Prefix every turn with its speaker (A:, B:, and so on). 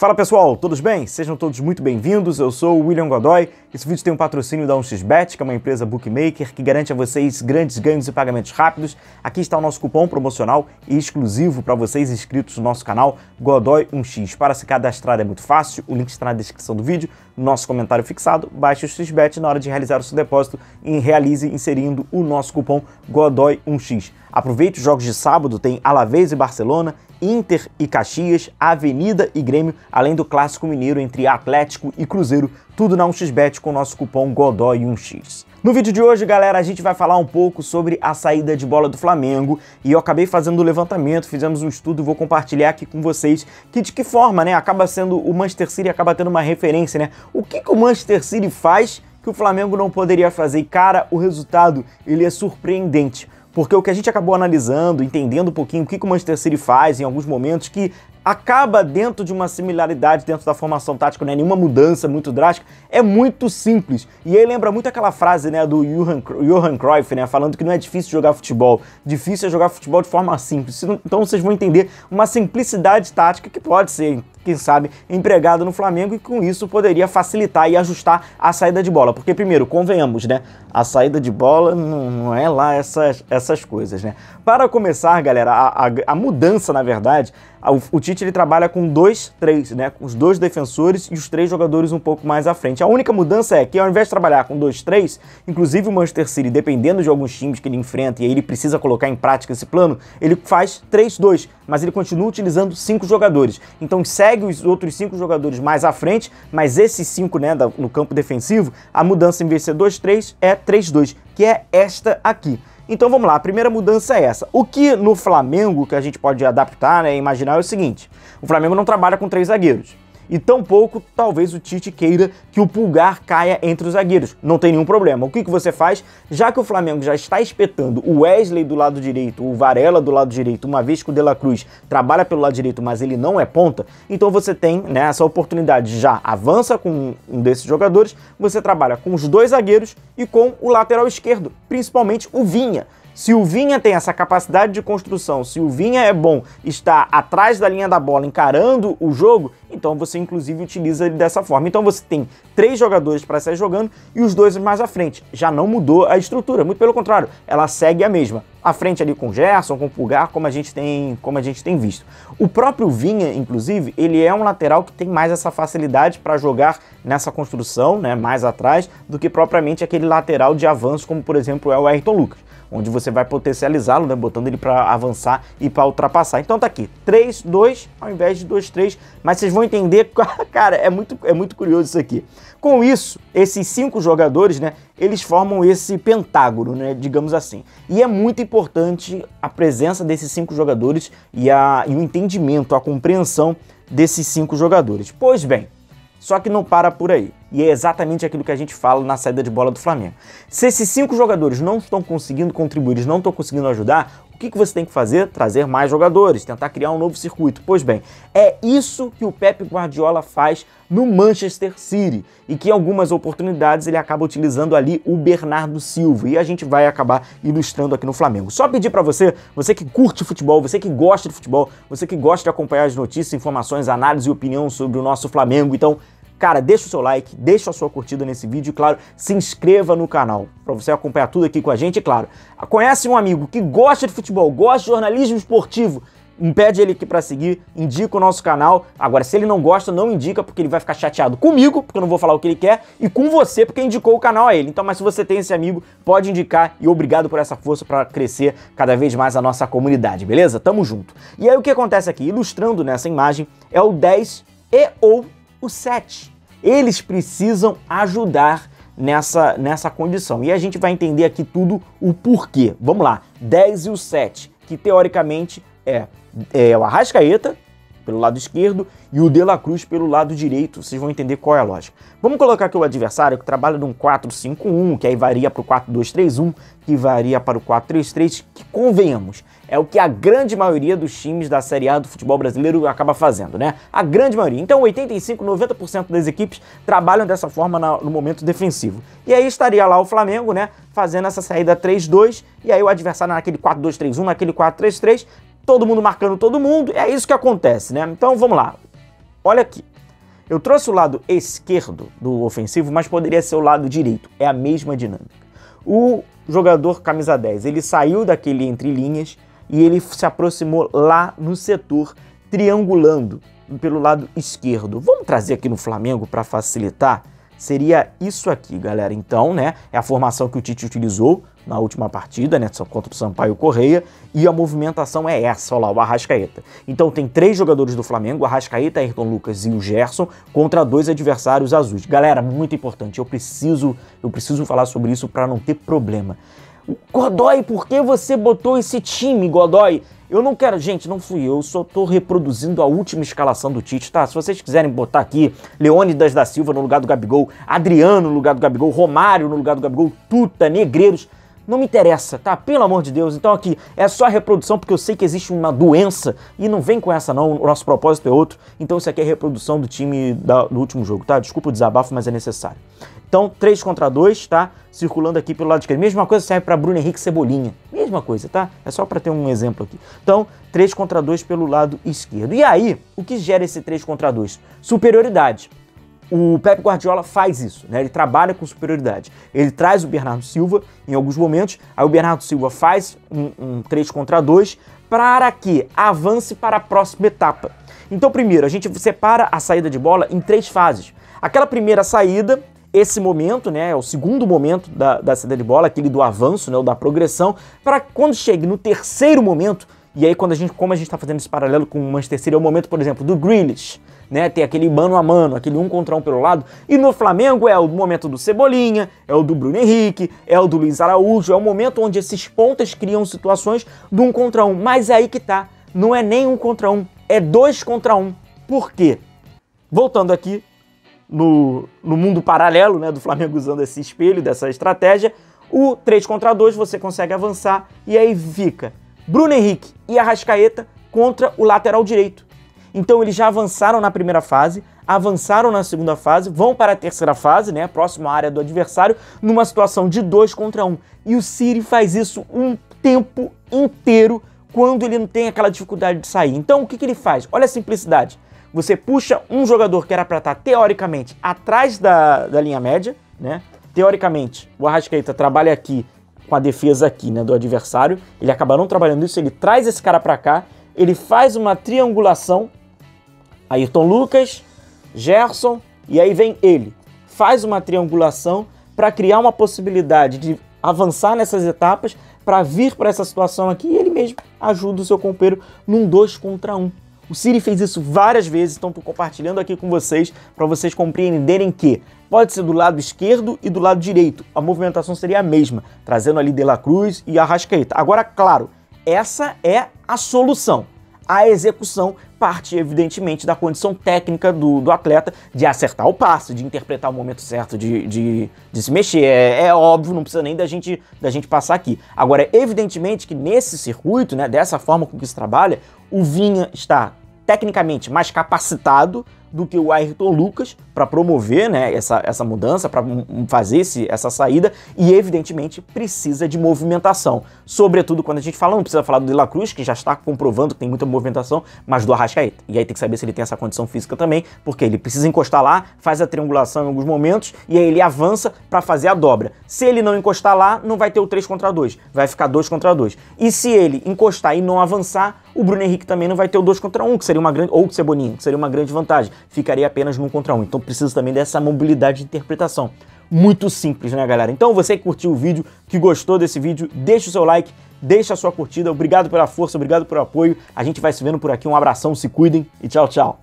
A: Fala pessoal, todos bem? Sejam todos muito bem-vindos, eu sou o William Godoy. Esse vídeo tem um patrocínio da 1xBet, que é uma empresa bookmaker que garante a vocês grandes ganhos e pagamentos rápidos. Aqui está o nosso cupom promocional e exclusivo para vocês inscritos no nosso canal, Godoy1x. Para se cadastrar é muito fácil, o link está na descrição do vídeo, no nosso comentário fixado. Baixe o xBet na hora de realizar o seu depósito e realize inserindo o nosso cupom Godoy1x. Aproveite os jogos de sábado, tem Alavés e Barcelona, Inter e Caxias, Avenida e Grêmio, além do Clássico Mineiro entre Atlético e Cruzeiro, tudo na 1xBet com o nosso cupom Godoy1x. No vídeo de hoje, galera, a gente vai falar um pouco sobre a saída de bola do Flamengo e eu acabei fazendo o levantamento, fizemos um estudo e vou compartilhar aqui com vocês que de que forma, né, acaba sendo o Manchester City, acaba tendo uma referência, né? O que o Manchester City faz que o Flamengo não poderia fazer? E, cara, o resultado, ele é surpreendente. Porque o que a gente acabou analisando, entendendo um pouquinho o que o Manchester City faz em alguns momentos, que acaba dentro de uma similaridade dentro da formação tática, não é nenhuma mudança muito drástica, é muito simples. E aí lembra muito aquela frase, né, do Johan Cruyff, né, falando que não é difícil jogar futebol, difícil é jogar futebol de forma simples. Então vocês vão entender uma simplicidade tática que pode ser, quem sabe, empregada no Flamengo e com isso poderia facilitar e ajustar a saída de bola. Porque primeiro, convenhamos, né, a saída de bola não é lá essas coisas, né. Para começar, galera, a mudança, na verdade, o Tite ele trabalha com 2-3, né, com os dois defensores e os três jogadores um pouco mais à frente. A única mudança é que ao invés de trabalhar com 2-3, inclusive o Manchester City, dependendo de alguns times que ele enfrenta e aí ele precisa colocar em prática esse plano, ele faz 3-2, mas ele continua utilizando 5 jogadores. Então segue os outros 5 jogadores mais à frente, mas esses 5, né, no campo defensivo, a mudança em vez de ser 2-3 é 3-2, que é esta aqui. Então vamos lá, a primeira mudança é essa. O que no Flamengo, que a gente pode adaptar, né, imaginar é o seguinte: o Flamengo não trabalha com 3 zagueiros. E tampouco, talvez, o Tite queira que o Pulgar caia entre os zagueiros. Não tem nenhum problema. O que você faz? Já que o Flamengo já está espetando o Wesley do lado direito, o Varela do lado direito, uma vez que o De La Cruz trabalha pelo lado direito, mas ele não é ponta, então você tem, né, essa oportunidade. Já avança com um desses jogadores, você trabalha com os 2 zagueiros e com o lateral esquerdo, principalmente o Vinha. Se o Vinha tem essa capacidade de construção, se o Vinha é bom, está atrás da linha da bola, encarando o jogo, então você inclusive utiliza ele dessa forma. Então você tem 3 jogadores para sair jogando e os 2 mais à frente. Já não mudou a estrutura, muito pelo contrário, ela segue a mesma. À frente ali com o Gerson, com o Pulgar, como a gente tem visto. O próprio Vinha, inclusive, ele é um lateral que tem mais essa facilidade para jogar nessa construção, né, mais atrás, do que propriamente aquele lateral de avanço, como por exemplo é o Ayrton Lucas, onde você vai potencializá-lo, né, botando ele para avançar e para ultrapassar. Então tá aqui, 3-2 ao invés de 2-3, mas vocês vão entender, cara, é muito curioso isso aqui. Com isso, esses 5 jogadores, né, eles formam esse pentágono, né, digamos assim. E é muito importante a presença desses 5 jogadores e o entendimento, a compreensão desses 5 jogadores. Pois bem, só que não para por aí. E é exatamente aquilo que a gente fala na saída de bola do Flamengo. Se esses 5 jogadores não estão conseguindo contribuir, eles não estão conseguindo ajudar, o que você tem que fazer? Trazer mais jogadores, tentar criar um novo circuito. Pois bem, é isso que o Pep Guardiola faz no Manchester City e que em algumas oportunidades ele acaba utilizando ali o Bernardo Silva e a gente vai acabar ilustrando aqui no Flamengo. Só pedir para você que curte futebol, você que gosta de futebol, você que gosta de acompanhar as notícias, informações, análise e opinião sobre o nosso Flamengo, então, cara, deixa o seu like, deixa a sua curtida nesse vídeo e, claro, se inscreva no canal para você acompanhar tudo aqui com a gente. E, claro, conhece um amigo que gosta de futebol, gosta de jornalismo esportivo, pede ele aqui para seguir, indica o nosso canal. Agora, se ele não gosta, não indica, porque ele vai ficar chateado comigo, porque eu não vou falar o que ele quer, e com você, porque indicou o canal a ele. Então, mas se você tem esse amigo, pode indicar e obrigado por essa força para crescer cada vez mais a nossa comunidade, beleza? Tamo junto. E aí o que acontece aqui, ilustrando nessa imagem, é o 10 e ou o 7. Eles precisam ajudar nessa condição. E a gente vai entender aqui tudo o porquê. Vamos lá, 10 e o 7, que teoricamente é o Arrascaeta pelo lado esquerdo e o De La Cruz pelo lado direito. Vocês vão entender qual é a lógica. Vamos colocar aqui o adversário que trabalha num 4-5-1, que aí varia para o 4-2-3-1, que varia para o 4-3-3, que convenhamos, é o que a grande maioria dos times da Série A do futebol brasileiro acaba fazendo, né? A grande maioria. Então 85, 90% das equipes trabalham dessa forma no momento defensivo. E aí estaria lá o Flamengo, né, fazendo essa saída 3-2, e aí o adversário naquele 4-2-3-1, naquele 4-3-3, todo mundo marcando todo mundo, é isso que acontece, né? Então vamos lá, olha aqui, Eu trouxe o lado esquerdo do ofensivo, mas poderia ser o lado direito. É a mesma dinâmica. O jogador camisa 10, ele saiu daquele entre linhas e ele se aproximou lá no setor, triangulando pelo lado esquerdo. Vamos trazer aqui no Flamengo para facilitar? Seria isso aqui, galera. Então, né, é a formação que o Tite utilizou na última partida, né, contra o Sampaio Corrêa, e a movimentação é essa, olha lá, o Arrascaeta. Então tem 3 jogadores do Flamengo, o Arrascaeta, Ayrton Lucas e o Gerson, contra 2 adversários azuis. Galera, muito importante, eu preciso falar sobre isso para não ter problema. Godoy, por que você botou esse time, Godoy? Eu não quero, gente, não fui eu só tô reproduzindo a última escalação do Tite, tá? Se vocês quiserem botar aqui Leônidas da Silva no lugar do Gabigol, Adriano no lugar do Gabigol, Romário no lugar do Gabigol, Tuta, Negreiros, não me interessa, tá? Pelo amor de Deus. Então aqui é só a reprodução, porque eu sei que existe uma doença e não vem com essa não, o nosso propósito é outro. Então isso aqui é a reprodução do time do último jogo, tá? Desculpa o desabafo, mas é necessário. Então 3 contra 2, tá? Circulando aqui pelo lado esquerdo. Mesma coisa serve para Bruno Henrique e Cebolinha. Mesma coisa, tá? É só para ter um exemplo aqui. Então 3 contra 2 pelo lado esquerdo. E aí, o que gera esse 3 contra 2? Superioridade. O Pep Guardiola faz isso, né? Ele trabalha com superioridade. Ele traz o Bernardo Silva em alguns momentos, aí o Bernardo Silva faz um 3 contra 2 para que avance para a próxima etapa. Então, primeiro, a gente separa a saída de bola em 3 fases. Aquela primeira saída, esse momento, né, é o segundo momento da saída de bola, aquele do avanço, né, o da progressão, para quando chegue no terceiro momento, e aí como a gente está fazendo esse paralelo com o Manchester City, é o momento, por exemplo, do Grealish, né, tem aquele mano a mano, aquele 1 contra 1 pelo lado, e no Flamengo é o momento do Cebolinha, é o do Bruno Henrique, é o do Luiz Araújo, é o momento onde esses pontas criam situações do 1 contra 1, mas é aí que tá, não é nem 1 contra 1, é 2 contra 1, por quê? Voltando aqui no mundo paralelo, né, do Flamengo usando esse espelho, dessa estratégia, o 3 contra 2 você consegue avançar, e aí fica Bruno Henrique e Arrascaeta contra o lateral direito. Então eles já avançaram na primeira fase, avançaram na segunda fase, vão para a terceira fase, né, próximo à área do adversário, numa situação de 2 contra 1. E o City faz isso um tempo inteiro quando ele não tem aquela dificuldade de sair. Então o que ele faz? Olha a simplicidade. Você puxa um jogador que era para estar teoricamente atrás da linha média, né? Teoricamente, o Arrascaeta trabalha aqui com a defesa aqui, né, do adversário. Ele acaba não trabalhando isso, ele traz esse cara para cá, ele faz uma triangulação. Ayrton Lucas, Gerson, e aí vem ele. Faz uma triangulação para criar uma possibilidade de avançar nessas etapas, para vir para essa situação aqui, e ele mesmo ajuda o seu companheiro num 2 contra 1. O City fez isso várias vezes, então estou compartilhando aqui com vocês, para vocês compreenderem que pode ser do lado esquerdo e do lado direito. A movimentação seria a mesma, trazendo ali De La Cruz e Arrascaeta. Agora, claro, essa é a solução. A execução parte, evidentemente, da condição técnica do atleta de acertar o passe, de interpretar o momento certo de se mexer. É óbvio, não precisa nem da gente passar aqui. Agora, evidentemente que nesse circuito, né, dessa forma com que se trabalha, o Vinha está tecnicamente mais capacitado do que o Ayrton Lucas para promover, né, essa mudança, para fazer essa saída, e evidentemente precisa de movimentação. Sobretudo quando a gente fala, não precisa falar do De La Cruz, que já está comprovando que tem muita movimentação, mas do Arrascaeta. E aí tem que saber se ele tem essa condição física também, porque ele precisa encostar lá, faz a triangulação em alguns momentos, e aí ele avança para fazer a dobra. Se ele não encostar lá, não vai ter o 3 contra 2, vai ficar 2 contra 2. E se ele encostar e não avançar, o Bruno Henrique também não vai ter o 2 contra 1, que seria uma grande, ou o Cebolinha, que seria uma grande vantagem. Ficaria apenas no 1 contra 1. Então precisa também dessa mobilidade de interpretação. Muito simples, né, galera? Então você que curtiu o vídeo, que gostou desse vídeo, deixa o seu like, deixa a sua curtida. Obrigado pela força, obrigado pelo apoio. A gente vai se vendo por aqui. Um abração, se cuidem e tchau, tchau.